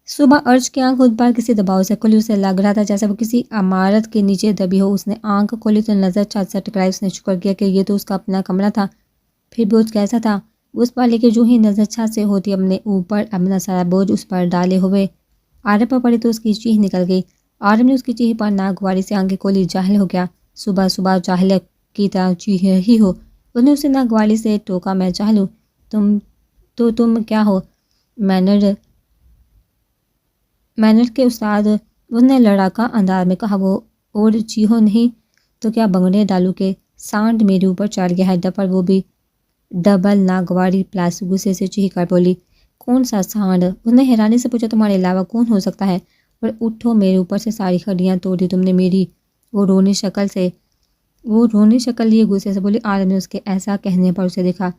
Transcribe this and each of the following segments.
صبح ارج کی آنکھ خود پر کسی دباؤ سے کھلی، اسے لگ رہا تھا جیسے وہ کسی عمارت کے نیچے دبی ہو۔ اس نے آنکھ کھولی تو نظر چھت سے ٹکرائی۔ اس نے شکر کیا کہ یہ تو اس کا اپنا کمرہ تھا۔ پھر بوجھ کیسا تھا اس پر، لیکن جو ہی نظر چھت سے ہوتی اپنے اوپر اپنا سارا بوجھ اس پر ڈالے ہوئے عارف پر پڑی تو اس کی چیخ نکل گئی۔ عارف نے اس کی چیخ پر ناگواری سے آنکھیں کھولی۔ جاہل ہو گیا، صبح صبح جاہل کی طرح چیخ رہی ہو؟ اس نے اسے ناگواری سے ٹوکا۔ میں جاہل ہوں؟ تم کیا ہو؟ مینر کے استاد، اس نے لڑاکا انداز میں کہا۔ وہ اور چیخو نہیں تو کیا بنگڑے ڈالوں کہ سانڈ میرے اوپر چڑھ گیا ہے ڈفر، وہ بھی ڈبل ناگواری پلس غصے سے چیخ کر بولی۔ کون سا سانڈ؟ اس نے حیرانی سے پوچھا۔ تمہارے علاوہ کون ہو سکتا ہے؟ اور اٹھو، میرے اوپر سے ساری ہڈیاں توڑ دی تم نے میری۔ وہ رونی شکل لیے غصے سے بولی۔ عالم نے اس کے ایسا کہنے پر اسے دیکھا۔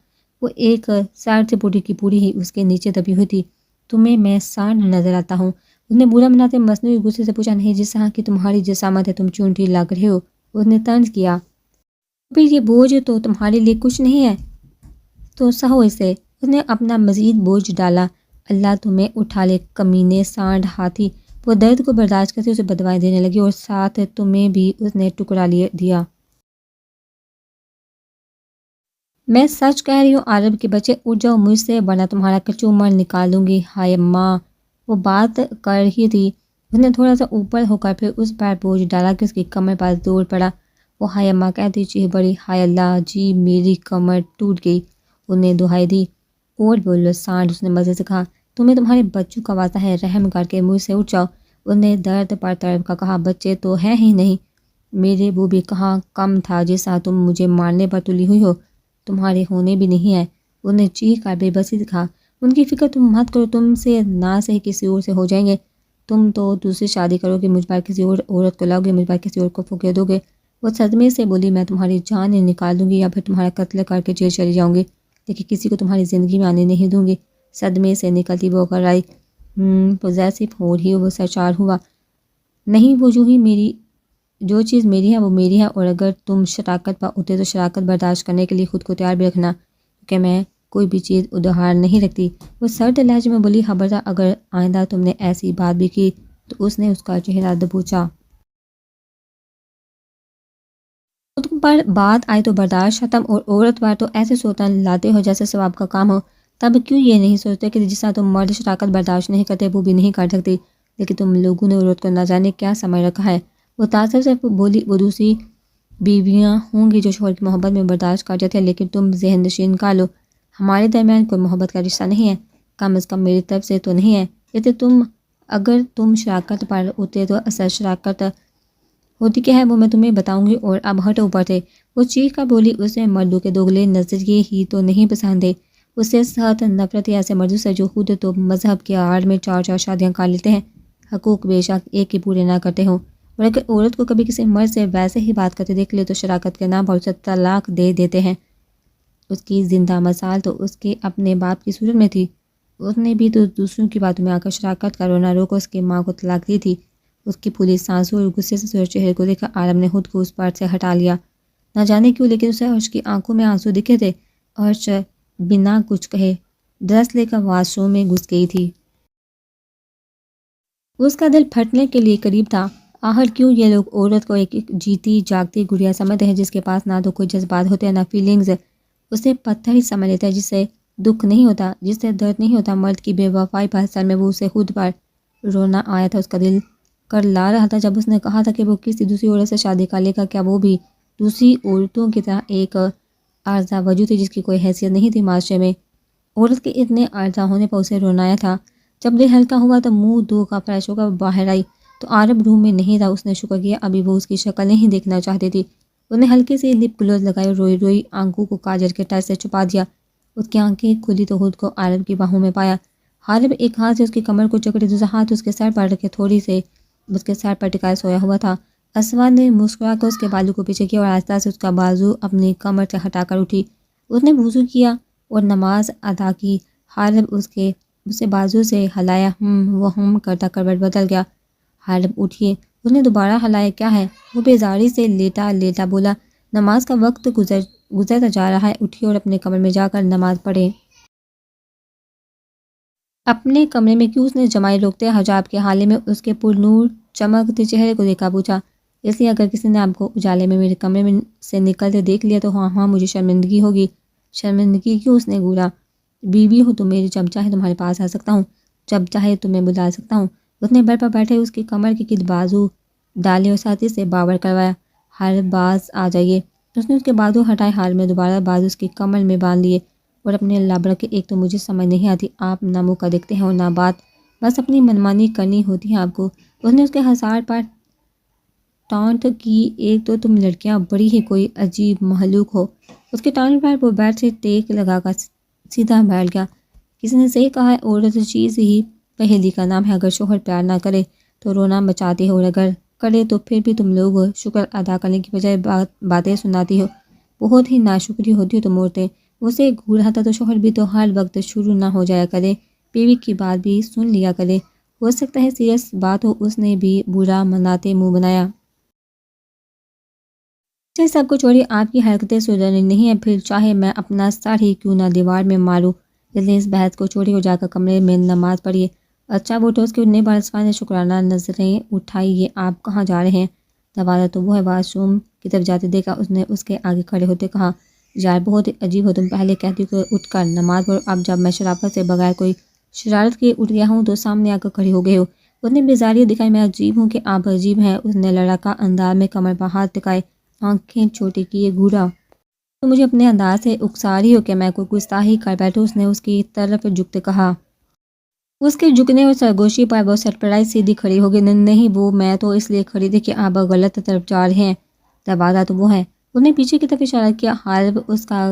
وہ ایک سائڈ سے پوری کی پوری ہی اس کے نیچے دبی ہوئی تھی۔ تمہیں میں سانڈ نظر آتا ہوں؟ اس نے برا مناتے مصنوعی غصے سے پوچھا۔ نہیں، جس طرح کی تمہاری جسامت ہے تم چونٹی لگ رہے ہو۔ اس نے طنز کیا۔ پھر یہ بوجھ تو تمہارے لیے کچھ نہیں ہے تو سہو اسے۔ اس نے اپنا مزید بوجھ ڈالا۔ اللہ تمہیں اٹھا لے کمینے سانڈ ہاتھی۔ وہ درد کو برداشت کرتے اسے بدوائیں دینے لگی، اور ساتھ تمہیں بھی اس نے ٹکرا دیا۔ میں سچ کہہ رہی ہوں عرب کے بچے، اٹھ جاؤ مجھ سے ورنہ تمہارا کچومر نکال دوں گی۔ ہائے ماں! وہ بات کر رہی تھی، اس نے تھوڑا سا اوپر ہو کر پھر اس پر بوجھ ڈالا کہ اس کی کمر پر زور پڑا۔ وہ ہائے ماں کہتی چیخ بڑی۔ ہائے اللہ جی، میری کمر ٹوٹ گئی، اس نے دہائی دی۔ اور بولو سانڈ، اس نے مزے سے کہا۔ تمہیں تمہارے بچوں کا واسطہ ہے، رحم کر کے مجھ سے اٹھ جاؤ، اس نے درد پر تڑپ کا کہا۔ بچے تو ہیں ہی نہیں میرے، وہ بھی کہاں کم تھا جس طرح تم مجھے مارنے پر تلی ہوئی ہو، تمہارے ہونے بھی نہیں ہے، اس نے چیخ کر بے بسی سے کہا۔ ان کی فکر تم مت کرو، تم سے نہ صحیح کسی اور سے ہو جائیں گے، تم تو دوسری شادی کرو گے، مجھ پر کسی اور عورت کو لاؤ گے، مجھ پر کسی اور کو پھونکے دو گے۔ وہ صدمے سے بولی۔ میں تمہاری جان نکال دوں گی یا پھر تمہارا قتل کر کے جیل چلی جاؤں گی، لیکن کسی کو تمہاری زندگی میں آنے نہیں دوں گی۔ صدمے سے نکلتی وہ کرائی پوزیسو ہو رہی، وہ سرچار ہوا۔ نہیں، وہ جو چیز میری ہے وہ میری ہے، اور اگر تم شراکت پر اترے تو شراکت برداشت کرنے کے لیے خود کو تیار بھی رکھنا، کیونکہ میں کوئی بھی چیز ادھار نہیں رکھتی۔ وہ سرد لہجے میں بولی۔ خبردار اگر آئندہ تم نے ایسی بات بھی کی تو اس نے اس کا چہرہ دبوچا۔ تم پر بات آئی تو برداشت ختم، اور عورت پر تو ایسے سوتن لاتے ہو جیسے ثواب کا کام ہو۔ تب کیوں یہ نہیں سوچتے کہ جس طرح تم مرد شراکت برداشت نہیں کرتے وہ بھی نہیں کر سکتی، لیکن تم لوگوں نے عورت کو نہ جانے کیا سمجھ رکھا ہے۔ وہ تاثر سے بولی۔ وہ دوسری بیویاں ہوں گی جو شوہر کی محبت میں برداشت کر جاتے ہیں، لیکن تم ذہن نشین کر لو ہمارے درمیان کوئی محبت کا رشتہ نہیں ہے، کم از کم میری طرف سے تو نہیں ہے۔ لیکن اگر تم شراکت پر اترے تو اصل شراکت ہوتی کیا ہے وہ میں تمہیں بتاؤں گی، اور اب ہٹو اوپر سے۔ وہ چیخ کر بولی۔ اسے مردوں کے دوگلے نظریے ہی تو نہیں پسند ہے، اسے سخت نفرت ہے ایسے مردوں سے جو خود تو مذہب کی آڑ میں 4 شادیاں کر لیتے ہیں، حقوق بے شک ایک ہی پورے نہ کرتے ہوں، اور اگر عورت کو کبھی کسی مرد سے ویسے ہی بات کرتے دیکھ لے تو شراکت کے نام پر اسے طلاق دے دیتے ہیں۔ اس کی زندہ مثال تو اس کے اپنے باپ کی صورت میں تھی، اس نے بھی تو دوسروں کی باتوں میں آ کر شراکت کا رونا رو کر اس کی ماں کو طلاق دی تھی۔ اس کی پھولی سانسوں اور غصے سے سرخ چہرے کو دیکھا عالم نے خود کو اس پر سے ہٹا لیا۔ نہ جانے کیوں، لیکن اسے عرش کی آنکھوں میں آنسو دکھے تھے۔ عرش بنا کچھ کہے ڈرس لے کر واش روم میں گھس گئی تھی۔ اس کا دل پھٹنے کے لیے قریب تھا۔ آخر کیوں یہ لوگ عورت کو ایک جیتی جاگتی گڑیا سمجھتے ہیں جس کے پاس نہ تو کوئی جذبات ہوتے ہیں نہ فیلنگز؟ اسے پتھر ہی سمجھ لیتا ہے جس سے دکھ نہیں ہوتا، جس سے درد نہیں ہوتا۔ مرد کی بے وفائی پر اصل میں وہ اسے خود پر رونا آیا تھا۔ اس کا دل کر لا رہا تھا جب اس نے کہا تھا کہ وہ کسی دوسری عورت سے شادی کر لے گا۔ کیا وہ بھی دوسری عورتوں کی طرح ایک عارضہ وجود تھی جس کی کوئی حیثیت نہیں تھی معاشرے میں؟ عورت کے اتنے عارضہ ہونے پر اسے رونایا تھا۔ جب دل ہلکا ہوا تو منہ دھو کر فریش ہو کر باہر آئی تو عارب روم میں نہیں تھا۔ اس نے شکر کیا، ابھی وہ اس کی شکل نہیں دیکھنا چاہتی تھی۔ اس نے ہلکی سی لپ گلوز لگائی اور روئی روئی آنکھوں کو کاجل کے ٹچ سے چھپا دیا۔ اس کی آنکھیں کھلی تو خود کو عارب کی باہوں میں پایا۔ عارب ایک ہاتھ سے اس کی کمر کو جکڑے، دوسرا ہاتھ اس کے سر پر رکھے تھوڑی سے اس کے سر پر ٹکائے سویا ہوا تھا۔ اسود نے مسکرا کر اس کے بالوں کو پیچھے کیا اور آہستہ سے اس کا بازو اپنی کمر سے ہٹا کر اٹھی۔ اس نے وضو کیا اور نماز ادا کی۔ عارب اسے بازو سے ہلایا، وہ کرتا کروٹ بدل گیا۔ عارب اٹھیے، اس نے دوبارہ ہلایا۔ کیا ہے؟ وہ بیزاری سے لیٹا لیٹا بولا۔ نماز کا وقت گزرتا جا رہا ہے، اٹھیے اور اپنے کمرے میں جا کر نماز پڑھیں۔ اپنے کمرے میں کیوں اس نے جمائی روکتے حجاب کے حالے میں اس کے پر نور چمکتے چہرے کو دیکھا، پوچھا، اس لیے اگر کسی نے آپ کو اجالے میں میرے کمرے میں سے نکلتے دیکھ لیا تو ہاں مجھے شرمندگی ہوگی۔ شرمندگی کیوں؟ اس نے گورا، بیوی ہو تو میری، جب چاہے تمہارے پاس آ سکتا ہوں، جب چاہے تمہیں بلا سکتا ہوں۔ اس نے بیڈ پر بیٹھے اس کی کمر کے گرد بازو ڈالے اور ساتھی سے باور کروایا، ہر باز آ جائیے۔ اس نے اس کے بازو ہٹائے، حال میں دوبارہ بازو اس کی کمر میں باندھ لیے اور اپنے اللہ برکے، ایک تو مجھے سمجھ نہیں آتی، آپ نہ موقع دیکھتے ہیں اور نہ بات، بس اپنی منمانی کرنی ہوتی ہے آپ کو۔ اس نے اس کے ہزار پر ٹانٹ کی، ایک تو تم لڑکیاں بڑی ہی کوئی عجیب مخلوق ہو۔ اس کے ٹانٹ پر وہ بیٹھ سے ٹیک لگا کر سیدھا بیٹھ گیا۔ کسی نے صحیح کہا ہے، عورت چیز ہی پہیلی کا نام ہے، اگر شوہر پیار نہ کرے تو رونا بچاتی ہو اور اگر کرے تو پھر بھی تم لوگ شکر ادا کرنے کی بجائے باتیں سناتی ہو، بہت ہی ناشکری ہوتی ہو تم عورتیں۔ اسے گھورا تھا تو شوہر بھی تو ہر وقت شروع نہ ہو جایا کرے، بیوی کی بات بھی سن لیا کرے، ہو سکتا ہے سیریس بات ہو۔ اس نے بھی برا مناتے منہ بنایا، سب کو چھوڑی، آپ کی حرکتیں سدھرنی نہیں ہیں، پھر چاہے میں اپنا سر ہی کیوں نہ دیوار میں ماروں۔ اس نے اس بحث کو چھوڑی اور جا کر کمرے میں نماز پڑھی۔ اچھا وہ ٹوس کے اٹھنے پر اسفا نے شکرانہ نظریں اٹھائی، یہ آپ کہاں جا رہے ہیں؟ دروازہ تو وہ ہے، واش روم کی طرف جاتے دیکھا اس نے اس کے آگے کھڑے ہوتے کہا، یار بہت ہی عجیب ہو تم، پہلے کہتی کہ اٹھ کر نماز پڑھو، اب جب میں شرافت سے بغیر کوئی شرارت کے اٹھ گیا ہوں تو سامنے آ کر کھڑے ہو گئے ہو۔ اس نے بیزاریت دکھائی، میں عجیب ہوں کہ آپ عجیب ہیں۔ اس نے لڑکا انداز میں کمر پر ہاتھ ٹکائے، آنکھیں چھوٹی کیے گھورا، تو مجھے اپنے انداز سے اکسا رہی ہو کہ میں کوئی گستاخی کر بیٹھوں؟ اس نے اس کی طرف جھکتے کہا۔ اس کے جھکنے اور سرگوشی پر وہ سرپرائز سیدھی کھڑی ہو گئی، نہیں وہ میں تو اس لیے کھڑی تھی کہ آپ غلط طرف جا رہے ہیں، دروازہ تو وہ ہے۔ اس نے پیچھے کی طرف اشارہ کیا، حالب اس کا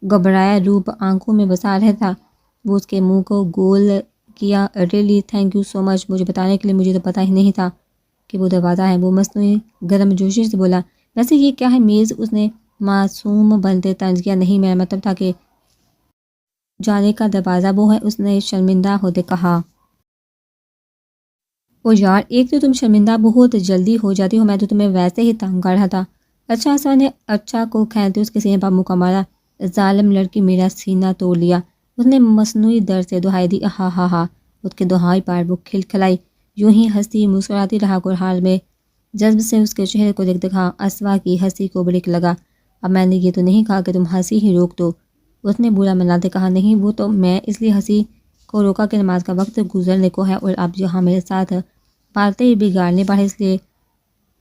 گھبرایا روپ آنکھوں میں بسا رہا تھا۔ وہ اس کے منہ کو گول کیا، ریئلی تھینک یو سو مچ، مجھے بتانے کے لیے، مجھے تو پتہ ہی نہیں تھا کہ وہ دروازہ ہے۔ وہ مصنوعی گرم جوشی سے بولا، ویسے یہ کیا ہے میز؟ اس نے معصوم بنتے طنز کیا، نہیں میرا مطلب تھا کہ جانے کا دروازہ وہ ہے۔ اس نے شرمندہ ہوتے کہا، او یار ایک تو تم شرمندہ بہت جلدی ہو جاتی ہو، میں تو تمہیں ویسے ہی تنگ کر رہا تھا۔ اچھا اسفا نے اچھا کو کھینچتے اس کے سینے پر منہ مارا، ظالم لڑکی میرا سینہ توڑ لیا۔ اس نے مصنوعی درد سے دہائی دی، ہا ہا ہا۔ اس کے دہائی پر وہ کھلکھلائی، یوں ہی ہنستی مسکراتی رہا اور حال میں جذب سے اس کے چہرے کو دیکھ دکھا۔ اسفا کی ہنسی کو بریک لگا، اب میں نے یہ تو نہیں کہا کہ تم ہنسی ہی روک دو۔ اس نے برا مناتے کہا، نہیں وہ تو میں اس لیے ہنسی کو روکا کہ نماز کا وقت گزرنے کو ہے اور اب یہاں میرے ساتھ باتیں بگاڑنے پر اس لیے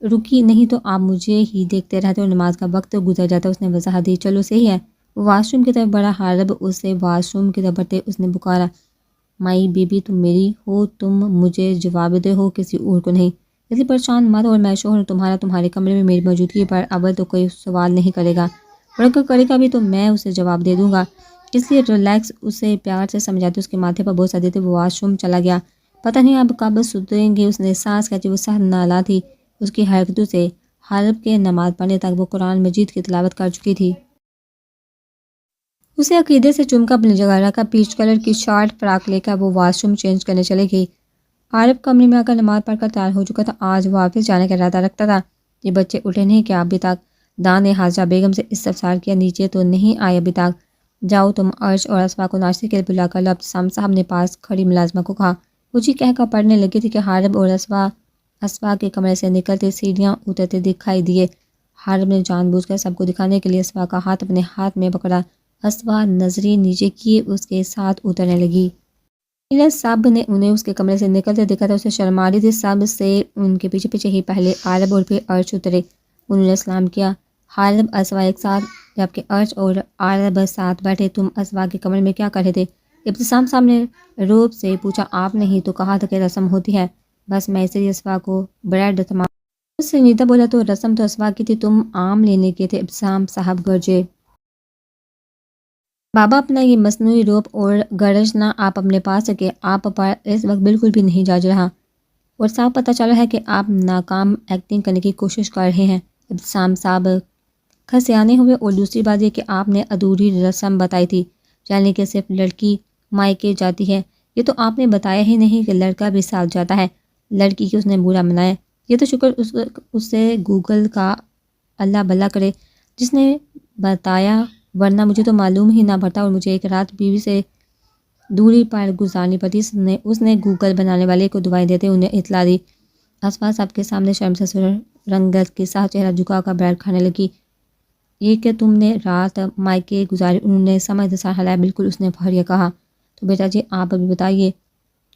رکی، نہیں تو آپ مجھے ہی دیکھتے رہتے اور نماز کا وقت گزر جاتا۔ اس نے وضاحت دی، چلو صحیح ہے۔ وہ واش روم کی طرف بڑھا، حالب اسے واش روم کی طرف بڑھتے اس نے پکارا، مائی بیبی تم میری ہو، تم مجھے جواب دے ہو، کسی اور کو نہیں، اس لیے پریشان مت، اور میں شوہر تمہارا تمہارے کمرے میں میری موجودگی پر اول تو کوئی سوال نہیں کرے گا اور اگر کرے گا بھی تو میں اسے جواب دے دوں گا، اس لیے ریلیکس۔ اسے پیار سے سمجھاتے اس کے ماتھے پر بوسہ دیتے وہ واش روم چلا گیا۔ پتہ نہیں اب کب سدھریں گے، اس نے سانس کھینچی، وہ سخت نالا تھی اس کی حرکتوں سے۔ حالب کے نماز پڑھنے تک وہ قرآن مجید کی تلاوت کر چکی تھی۔ اسے عقیدے سے چوم کر اپنی جگہ رکھا، پیچ کلر کی شارٹ فراک لے کر وہ واش روم چینج کرنے چلے گئی۔ عارف کمرے میں آ کر نماز پڑھ کر تیار ہو چکا تھا، آج وہ آفس جانے کا ارادہ رکھتا تھا۔ یہ بچے اٹھے نہیں کیا ابھی تک؟ دان نے حاجرہ بیگم سے استفسار کیا، نیچے تو نہیں آئے ابھی تک؟ جاؤ تم عرش اور اسفا کو ناشتے کے لیے بلا کر لو، ابتسام صاحب نے پاس کھڑی ملازمہ کو کہا۔ وہ جی کہہ کر پڑھنے لگی تھی کہ حارب اور اسفا کے کمرے سے نکلتے سیڑھیاں اترتے دکھائی دیے۔ حارب نے جان بوجھ کر سب کو دکھانے کے لیے اسفا کا ہاتھ اپنے ہاتھ میں پکڑا، اسفا نظریں نیچے کیے اس کے ساتھ اترنے لگی۔ سب نے انہیں اس کے کمرے سے نکلتے دیکھا تھا، اسے شرم آ رہی تھی، سب سے ان کے پیچھے پیچھے ہی پہلے عارب اور پھر عرش اترے۔ انہوں نے سلام کیا، حارب اسفا ایک ساتھ، جبکہ عرش اور عارب ساتھ بیٹھے۔ تم اسفا کے کمرے میں کیا کر رہے تھے؟ ابتسام صاحب نے روب سے پوچھا، آپ نے ہی تو کہا تھا کہ رسم ہوتی ہے، بس میں اسی لیے اسفا کو بریڈ تمام۔ اس سے نیتا بولا، تو رسم تو اسفا کی تھی، تم آم لینے کے تھے۔ ابتسام صاحب گرجے، بابا اپنا یہ مصنوعی روپ اور گرج نہ آپ اپنے پاس رکھے، آپ پر اس وقت بالکل بھی نہیں جاج رہا اور صاف پتہ چل رہا ہے کہ آپ ناکام ایکٹنگ کرنے کی کوشش کر رہے ہیں۔ ابتسام صاحب کھسیانے ہوئے، اور دوسری بات یہ کہ آپ نے ادھوری رسم بتائی تھی، یعنی کہ صرف لڑکی مائکے جاتی ہے، یہ تو آپ نے بتایا ہی نہیں کہ لڑکا بھی ساتھ جاتا ہے۔ لڑکی کی اس نے برا منایا، یہ تو شکر اسے گوگل کا اللہ بھلا کرے جس نے بتایا، ورنہ مجھے تو معلوم ہی نہ پڑتا اور مجھے ایک رات بیوی سے دوری پر گزارنی پڑی۔ اس نے گوگل بنانے والے کو دعائیں دیتے انہیں اطلاع دی۔ اسما سب کے سامنے شرم سے رنگت کے ساتھ چہرہ جھکا کر بریڈ کھانے لگی۔ یہ کہ تم نے رات مائکے گزاری؟ انہوں نے سمجھ سار ہلایا۔ بالکل، اس نے فخریہ کہا۔ تو بیٹا جی آپ ابھی بتائیے،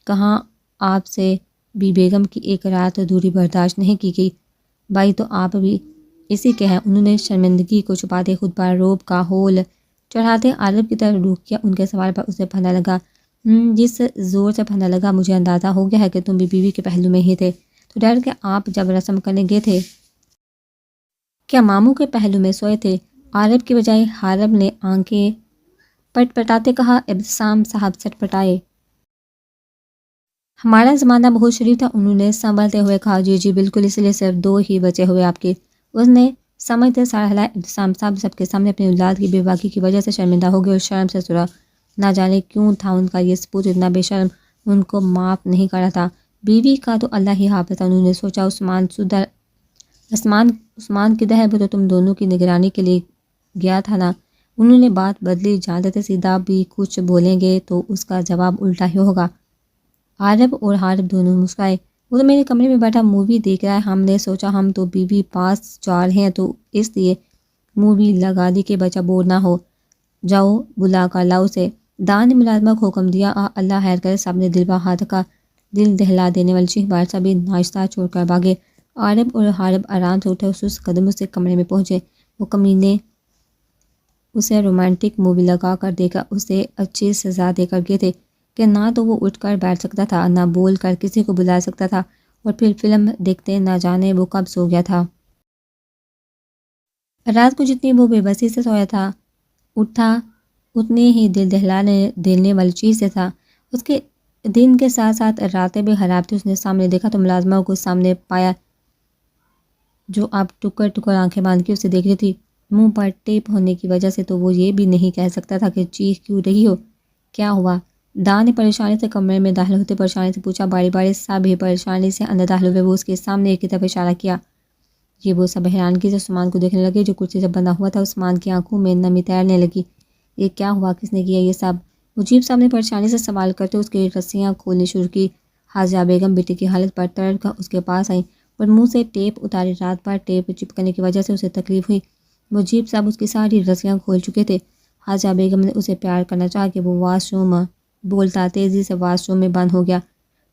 کہاں آپ سے بی بیگم کی ایک رات دوری برداشت نہیں کی گئی؟ بھائی تو آپ بھی اسی کے ہیں۔ انہوں نے شرمندگی کو چھپاتے خود پر روب کا ہول چڑھاتے عارف کی طرف رخ کیا۔ ان کے سوال پر اسے پھندا لگا۔ جس زور سے پھندا لگا مجھے اندازہ ہو گیا ہے کہ تم بھی بیوی کے پہلو میں ہی تھے۔ تو ڈر کے آپ جب رسم کرنے گئے تھے کیا ماموں کے پہلو میں سوئے تھے؟ عارف کی بجائے حارب نے آنکھیں پٹ پٹاتے کہا۔ ابتسام صاحب سٹ پٹائے۔ ہمارا زمانہ بہت شریف تھا، انہوں نے سنبھلتے ہوئے کہا۔ جی جی بالکل، اس لیے صرف 2 ہی بچے ہوئے آپ کے۔ اس نے سمجھتے سر ہلایا۔ ابتسام صاحب سب کے سامنے اپنی اولاد کی بے باکی کی وجہ سے شرمندہ ہو گئے اور شرم سے سرخ۔ نہ جانے کیوں تھا ان کا یہ ثبوت اتنا بے شرم ان کو معاف نہیں کر رہا تھا۔ بیوی کا تو اللہ ہی حافظ تھا، انہوں نے سوچا۔ عثمان کدھر ہے؟ وہ تو تم دونوں کی نگرانی کے لیے گیا تھا نا؟ انہوں نے بات بدلی جانتے تھے سیدھا بھی کچھ بولیں گے تو اس کا جواب الٹا ہی ہوگا۔ عارف اور حارب دونوں مسکرائے۔ وہ تو میرے کمرے میں بیٹھا مووی دیکھ رہا ہے، ہم نے سوچا ہم تو بیوی پاس جا رہے ہیں تو اس لیے مووی لگا دی کہ بچہ بور نہ ہو۔ جاؤ بلا کر لاؤ اسے۔ دان نے ملازمہ کو حکم دیا۔ اللہ خیر کرے، سب نے دل بہا کا دل دہلا دینے والی چیخ بار سبھی ناشتہ چھوڑ کر بھاگے۔ عارف اور حارب آرام سے اٹھے اور سست قدموں سے کمرے میں پہنچے۔ وہ کمینے اسے رومانٹک مووی لگا کر دے کر اسے اچھی سزا دے کر گئے تھے کہ نہ تو وہ اٹھ کر بیٹھ سکتا تھا، نہ بول کر کسی کو بلا سکتا تھا، اور پھر فلم دیکھتے نہ جانے وہ کب سو گیا تھا۔ رات کو جتنی وہ بے بسی سے سویا تھا اٹھا اتنی ہی دل دہلانے دینے والی چیز سے تھا۔ اس کے دن کے ساتھ ساتھ راتیں بھی خراب تھی۔ اس نے سامنے دیکھا تو ملازمہ کو سامنے پایا جو اب ٹکر ٹکر آنکھیں باندھ کے اسے دیکھ رہی تھی۔ منہ پر ٹیپ ہونے کی وجہ سے تو وہ یہ بھی نہیں کہہ سکتا تھا کہ چیخ کیوں رہی ہو، کیا ہوا؟ دان نے پریشانی سے کمرے میں داخل ہوتے پریشانی سے پوچھا۔ باری باری سب ہی پریشانی سے اندر داخل ہوئے۔ وہ اس کے سامنے ایک کی طرف اشارہ کیا۔ یہ وہ سب حیرانگی سے عثمان کو دیکھنے لگے جو کرسی سے بندھا ہوا تھا۔ عثمان کی آنکھوں میں نمی تیرنے لگی۔ یہ کیا ہوا؟ کس نے کیا یہ سب؟ مجیب صاحب نے پریشانی سے سوال کرتے اس کی رسیاں کھولنی شروع کی۔ حاجہ بیگم بیٹی کی حالت پر تڑپ کر اس کے پاس آئیں اور منہ سے ٹیپ اتاری۔ رات بھر ٹیپ چپکنے کی وجہ سے اسے تکلیف ہوئی۔ مجیب صاحب اس کی ساری رسیاں کھول چکے تھے۔ حاجہ بیگم نے اسے پیار کرنا چاہا کہ وہ واش روم بولتا تیزی سے واش روم میں بند ہو گیا۔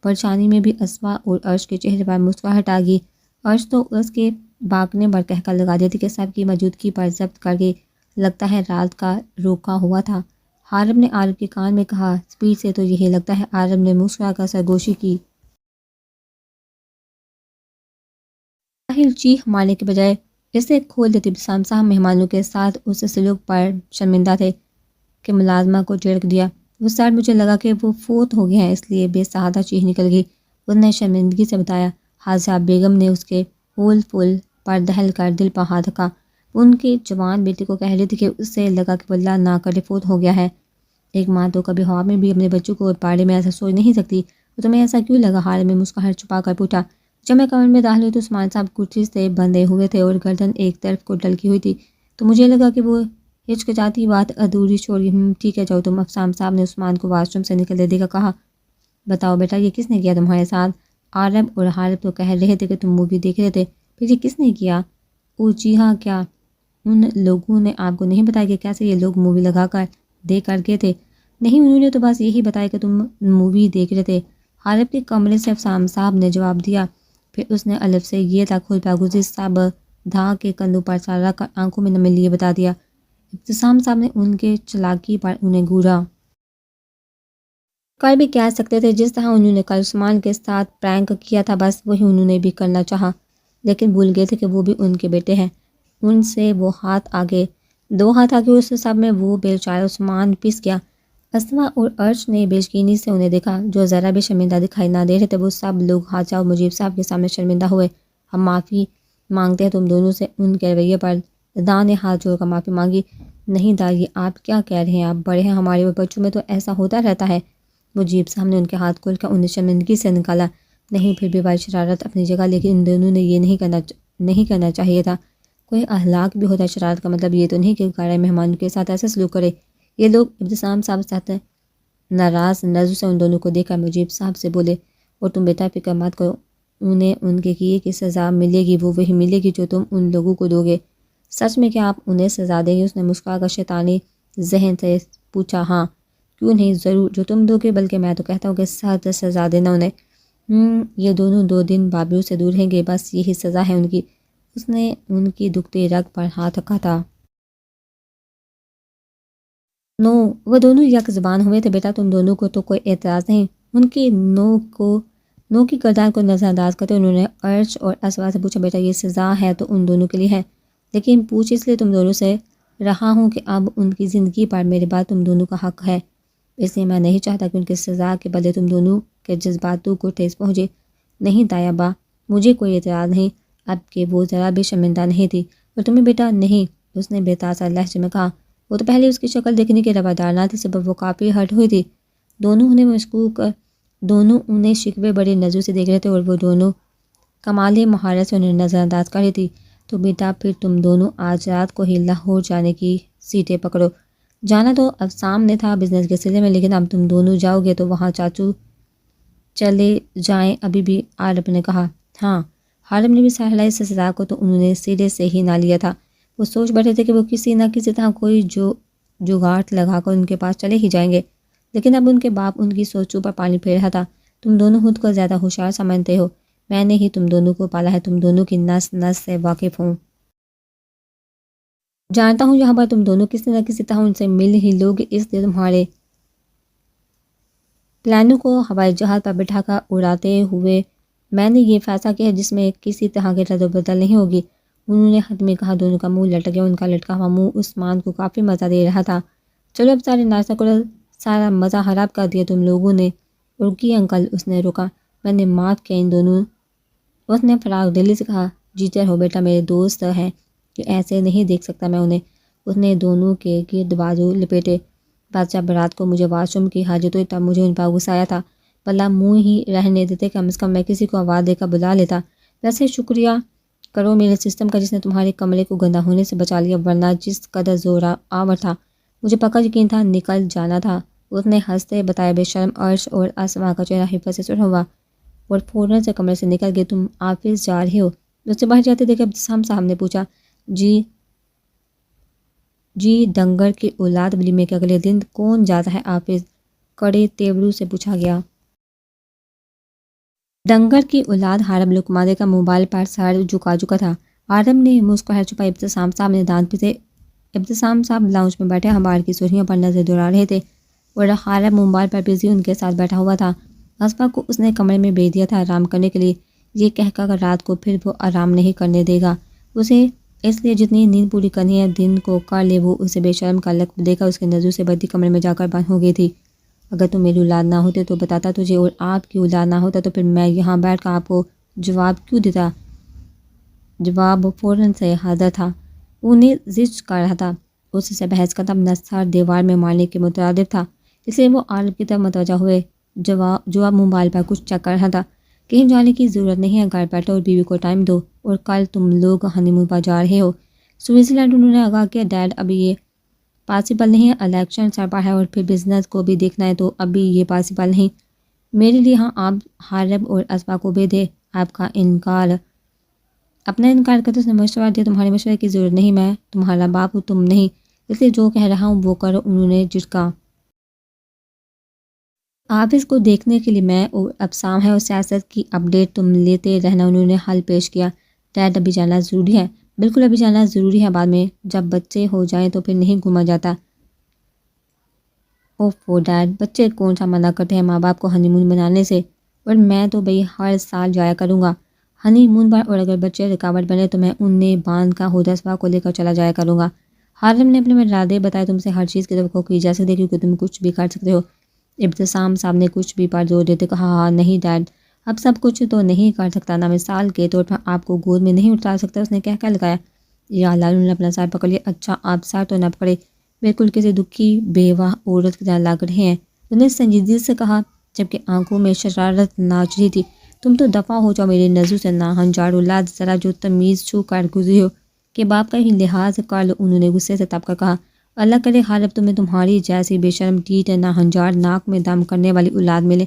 پریشانی میں بھی اسما اور عرش کے چہرے پر مسکراہٹ آ گئی۔ عرش تو اس کے بھاگنے پر کہکہ لگا دیتی کہ سب کی موجودگی پر ضبط کر گئی، لگتا ہے رات کا روکا ہوا تھا۔ حارب نے عارف کے کان میں کہا۔ سپیڈ سے تو یہی لگتا ہے۔ عارف نے مسکرا کر سرگوشی کی۔ طاہر چیخ مارنے کے بجائے اسے کھول دیتے۔ ابتسام صاحب مہمانوں کے ساتھ اس سلوک پر شرمندہ تھے کہ ملازمہ کو جھڑک دیا۔ وہ سر مجھے لگا کہ وہ فوت ہو گئے ہیں اس لیے بے سہادہ چیخ نکل گئی۔ اس نے شرمندگی سے بتایا۔ حاجہ بیگم نے اس کے پھول پھول پر دہل کر دل پر ہاتھ رکھا۔ ان کی جوان بیٹی کو کہہ رہی تھی کہ اسے لگا کہ اللہ نہ کرے فوت ہو گیا ہے۔ ایک ماں تو کبھی ہوا میں بھی اپنے بچوں کو بارے میں ایسا سوچ نہیں سکتی۔ تو تمہیں ایسا کیوں لگا؟ حارب میں مسکراہٹ چھپا کر پوچھا۔ جب میں کمرے میں داخل ہوئی تو عثمان صاحب کرسی سے بندھے ہوئے تھے اور گردن ایک طرف کو ڈلکی ہوئی تھی، تو مجھے لگا کہ وہ ہچکچاتی بات ادھوری چھوڑی۔ ٹھیک ہے جاؤ تم۔ ابتسام صاحب نے عثمان کو واش روم سے نکلتے دیکھا کہا۔ بتاؤ بیٹا یہ کس نے کیا تمہارے ساتھ؟ عارب اور حارب تو کہہ رہے تھے کہ تم مووی دیکھ رہے تھے، پھر یہ کس نے کیا؟ او جی ہاں، کیا ان لوگوں نے آپ کو نہیں بتایا کہ کیسے یہ لوگ مووی لگا کر دے کر گئے تھے؟ نہیں، انہوں نے تو بس یہی بتایا کہ تم مووی دیکھ رہے تھے۔ حارب کے کمرے سے ابتسام صاحب نے جواب دیا۔ پھر اس نے الف سے یہ تک خود پاگوزی سب دھا کے کندھوں پر سر رکھ کر آنکھوں میں نمی لیے بتا دیا۔ ابتسام صاحب نے ان کے چالاکی پر انہیں گھورا۔ کر بھی کہہ سکتے تھے جس طرح انہوں نے کل عثمان کے ساتھ پرینک کیا تھا، بس وہی انہوں نے بھی کرنا چاہا، لیکن بھول گئے تھے کہ وہ بھی ان کے بیٹے ہیں۔ ان سے وہ ہاتھ آگے، 2 ہاتھ آگے، اس سب میں وہ بیچارہ عثمان پس گیا۔ اسما اور عرش نے بے یقینی سے انہیں دیکھا، جو ذرا بھی شرمندہ دکھائی نہ دے رہے تھے۔ وہ سب لوگ حاجہ اور مجیب صاحب کے سامنے شرمندہ ہوئے۔ ہم معافی مانگتے ہیں تم دونوں سے ان کے رویے پر۔ دان نے ہاتھ جوڑ کر معافی مانگی۔ نہیں دائی، آپ کیا کہہ رہے ہیں؟ آپ بڑے ہیں ہمارے اور بچوں میں تو ایسا ہوتا رہتا ہے۔ مجیب صاحب نے ان کے ہاتھ کھول کر انہیں شرمندگی سے نکالا۔ نہیں، پھر بھی بھائی شرارت اپنی جگہ، لیکن ان دونوں نے یہ نہیں کرنا چاہیے تھا۔ کوئی اخلاق بھی ہوتا ہے۔ شرارت کا مطلب یہ تو نہیں کہ گھر مہمانوں کے ساتھ ایسا سلوک کرے۔ یہ لوگ ابتسام صاحب ساتھ ناراض نظر سے ان دونوں کو دیکھا مجیب صاحب سے بولے، اور تم بیٹا فکر مت کرو، انہیں ان کے کیے کی سزا ملے گی، وہ وہی ملے گی جو تم ان لوگوں کو دو گے۔ سچ میں کیا آپ انہیں سزا دیں گے؟ اس نے مسکرا کر شیطانی ذہن سے پوچھا۔ ہاں کیوں نہیں، ضرور، جو تم دو گے، بلکہ میں تو کہتا ہوں کہ سخت سزا دینا انہیں۔ یہ دونوں 2 دن بابیوں سے دور رہیں گے، بس یہی سزا ہے ان کی۔ اس نے ان کی دکھتی رگ پر ہاتھ رکھا تھا۔ نو، وہ دونوں یک زبان ہوئے تھے۔ بیٹا تم دونوں کو تو کوئی اعتراض نہیں؟ ان کی نو کی کردار کو نظر انداز کرتے انہوں نے عرش اور اسوا سے پوچھا۔ بیٹا یہ سزا ہے تو ان دونوں کے لیے ہے، لیکن پوچھ اس لیے تم دونوں سے رہا ہوں کہ اب ان کی زندگی پر میرے بعد تم دونوں کا حق ہے، اس لیے میں نہیں چاہتا کہ ان کی سزا کے بدلے تم دونوں کے جذباتوں کو ٹھیس پہنچے۔ نہیں دایا با، مجھے کوئی اعتراض نہیں، اب کہ وہ ذرا بھی شرمندہ نہیں تھی۔ اور تمہیں بیٹا نہیں، اس نے بے تاثر لہجے میں کہا۔ وہ تو پہلے اس کی شکل دیکھنے کے روادار نہ تھی، سبب وہ کافی ہٹ ہوئی تھی۔ دونوں انہیں شکوے بڑے نظروں سے دیکھ رہے تھے، اور وہ دونوں کمال مہارت سے انہیں نظر انداز کر رہی تھی۔ تو بیٹا پھر تم دونوں آج رات کو ہی لاہور جانے کی سیٹیں پکڑو۔ جانا تو اب سامنے تھا بزنس کے سلسلے میں، لیکن اب تم دونوں جاؤ گے تو وہاں چاچو چلے جائیں ابھی بھی، عارب نے کہا۔ ہاں، عارب نے بھی سر ہلائی، اس سزا کو تو انہوں نے سرے سے ہی نہ لیا تھا۔ وہ سوچ بیٹھے تھے کہ وہ کسی نہ کسی طرح کوئی جگاڑ لگا کر ان کے پاس چلے ہی جائیں گے، لیکن اب ان کے باپ ان کی سوچوں پر پانی پھیر رہا تھا۔ تم دونوں خود کو زیادہ ہوشیار سمجھتے ہو، میں نے ہی تم دونوں کو پالا ہے، تم دونوں کی نس نس سے واقف ہوں۔ جانتا ہوں یہاں پر تم دونوں کسی نہ کسی طرح ان سے مل ہی لوگ، اس لیے تمہارے پلانوں کو ہوائی جہاز پر بٹھا کر اڑاتے ہوئے میں نے یہ فیصلہ کیا ہے جس میں کسی طرح کے رد و بدل نہیں ہوگی۔ انہوں نے حد میں کہا۔ دونوں کا منہ لٹک گیا، ان کا لٹکا ہوا منہ عثمان کو کافی مزہ دے رہا تھا۔ چلو اب سارے ناشتہ کرو، سارا مزہ خراب کر دیا تم لوگوں نے۔ رکی انکل، اس نے روکا، میں نے معاف کیا ان دونوں، اس نے فراغ دلی سے کہا۔ جیتے رہو بیٹا، میرے دوست ہیں، کہ ایسے نہیں دیکھ سکتا میں انہیں۔ اس نے دونوں کے گرد بازو لپیٹے۔ بس جب رات کو مجھے واش روم کی حاجت ہوئی تب مجھے ان پر غصہ آیا تھا، بھلا منہ ہی رہنے دیتے، کم از کم میں کسی کو آواز دے کر بلا لیتا۔ ویسے شکریہ کرو میرے سسٹم کا جس نے تمہارے کمرے کو گندا ہونے سے بچا لیا، ورنہ جس قدر زور آور تھا مجھے پکا یقین تھا نکل جانا تھا۔ اس نے ہنستے بتایا۔ بے شرم عرش اور اسما کا چہرہ حفرت سے سرخ ہوا اور فوراً سے کمرے سے نکل گئے۔ تم آفس جا رہے ہو؟ اس سے باہر جاتے دیکھ ابتسام صاحب نے پوچھا۔ جی ڈنگر کی اولاد، ولیمے کے اگلے دن کون جاتا ہے آفس؟ کڑے تیوروں سے پوچھا گیا۔ ڈنگر کی اولاد، عارب لقمہ دے کا موبائل پر سر جھکا تھا۔ عارب نے مسکراہٹ چھپائی۔ ابتسام صاحب نے دانت پیسے۔ ابتسام صاحب لاؤنج میں بیٹھے ہمار کی سرخیوں پر نظر دوڑا رہے تھے، اور Arib mobile per busy in کے ساتھ بیٹھا ہوا تھا۔ اسما کو اس نے کمرے میں بھیج دیا تھا آرام کرنے کے لیے، یہ کہہ کر رات کو پھر وہ آرام نہیں کرنے دے گا اسے، اس لیے جتنی نیند پوری کرنی ہے دن کو کر لے۔ وہ اسے بے شرم کا لقب دے کر اس کے نظروں سے بدی کمرے میں جا کر بند ہو گئی تھی۔ اگر تم میری اولاد نہ ہوتے تو بتاتا تجھے، اور آپ کی اولاد نہ ہوتا تو پھر میں یہاں بیٹھ کر آپ کو جواب کیوں دیتا؟ جواب فوراً سے حاضر تھا، انہیں زج کر رہا تھا، اس سے بحث کرنا اپنا سر دیوار میں مارنے کے مترادف تھا، اس لیے وہ عارب کی طرف متوجہ ہوئے جو اب موبائل پر کچھ چیک کر رہا تھا۔ کہیں جانے کی ضرورت نہیں ہے، گھر بیٹھو اور بیوی کو ٹائم دو، اور کل تم لوگ ہنی مون پر جا رہے ہو سوئٹزرلینڈ۔ انہوں نے آگاہ کیا۔ ڈیڈ ابھی یہ پاسبل نہیں ہے، الیکشن سر پر ہے اور پھر بزنس کو بھی دیکھنا ہے، تو ابھی یہ پاسبل نہیں میرے لیے۔ ہاں آپ عارب اور اسما کو بھی دے آپ کا انکار، اپنا انکار کرتے اس نے مشورہ دیا۔ تمہارے مشورے کی ضرورت نہیں، میں تمہارا باپ ہوں، تم نہیں، اس لیے جو کہہ رہا ہوں وہ کرو، انہوں نے جھٹکا۔ آفس کو دیکھنے کے لیے میں اور ابسام ہے، اور سیاست کی اپڈیٹ تم لیتے رہنا، انہوں نے حل پیش کیا۔ ڈیڈ ابھی جانا ضروری ہے؟ بالکل ابھی جانا ضروری ہے، بعد میں جب بچے ہو جائیں تو پھر نہیں گھوما جاتا۔ اوفو ڈیڈ، بچے کون سا منع کرتے ہیں ماں باپ کو ہنی مون منانے سے، اور میں تو بھئی ہر سال جایا کروں گا ہنی مون پر، اور اگر بچے رکاوٹ بنے تو میں انہیں باندھ کا ہودسوا کو لے کر چلا جایا کروں گا۔ عارب نے اپنے ارادے بتائے۔ تم سے ہر چیز کی توقع کی جا سکتی ہے کیونکہ تم کچھ بھی کر سکتے ہو۔ ابتسام صاحب نے کچھ بھی پر زور دیتے کہا۔ ہاں نہیں ڈیڈ، اب سب کچھ تو نہیں کر سکتا نا، مثال کے طور پر آپ کو گود میں نہیں اٹھا سکتا، اس نے کہہ کر لگایا۔ یا اللہ، انہوں نے اپنا سر پکڑ لیا۔ اچھا آپ سر تو نہ پکڑے، بالکل کسی دکھی بیوہ عورت کی طرح لگ رہے ہیں، انہوں نے سنجیدگی سے کہا جبکہ آنکھوں میں شرارت ناچ رہی تھی۔ تم تو دفع ہو جاؤ میری نظروں سے، ناہن جھاڑو اولاد، ذرا جو تمیز چھو کر گزری ہو کہ باپ کا ہی لحاظ کر لو، انہوں نے غصے سے تپ کر کہا۔ اللہ کرے غالب تمہیں تمہاری جیسی بے شرم ٹیٹ نہ ہنجار ناک میں دم کرنے والی اولاد ملے۔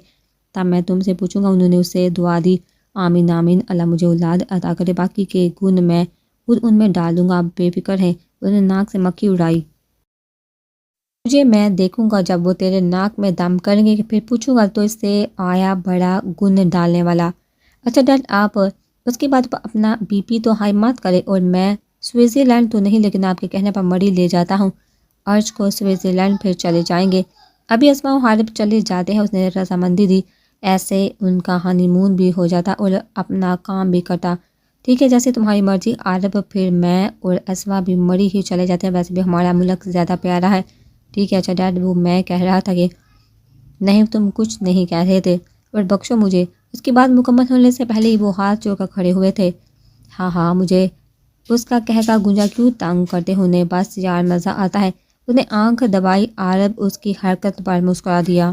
تب میں تم سے پوچھوں گا۔ انہوں نے اسے دعا دی۔ آمین آمین، اللہ مجھے اولاد عطا کرے، باقی کے گن میں خود ان میں ڈال دوں گا، آپ بے فکر ہیں۔ انہوں نے ناک سے مکھی اڑائی۔ تجھے میں دیکھوں گا جب وہ تیرے ناک میں دم کریں گے، پھر پوچھوں گا تو اس سے آیا بڑا گن ڈالنے والا۔ اچھا ڈیڈ، آپ اس کی بات پر اپنا بی پی تو ہائی مت کرے، اور میں سوئٹزرلینڈ تو نہیں لیکن آپ کے کہنے پر مری لے جاتا ہوں۔ ارج کو سوئٹزرلینڈ پھر چلے جائیں گے۔ ابھی اسما و غالب چلے جاتے ہیں، اس نے رضامندی دی۔ ایسے ان کا ہانی مون بھی ہو جاتا اور اپنا کام بھی کرتا۔ ٹھیک ہے، جیسے تمہاری مرضی عارب، پھر میں اور اسما بھی مری ہی چلے جاتے ہیں، ویسے بھی ہمارا ملک زیادہ پیارا ہے۔ ٹھیک ہے۔ اچھا ڈیڈ، وہ میں کہہ رہا تھا کہ نہیں، تم کچھ نہیں کہہ رہے تھے، اور بخشو مجھے۔ اس کی بات مکمل ہونے سے پہلے ہی وہ ہاتھ جوڑ کر کھڑے ہوئے تھے۔ ہاں ہاں، مجھے اس کا کہہ کا گنجا کیوں تنگ کرتے ہونے، بس یار مزہ آتا ہے۔ اس نے آنکھ دبائی۔ عارب اس کی حرکت پر مسکرا دیا۔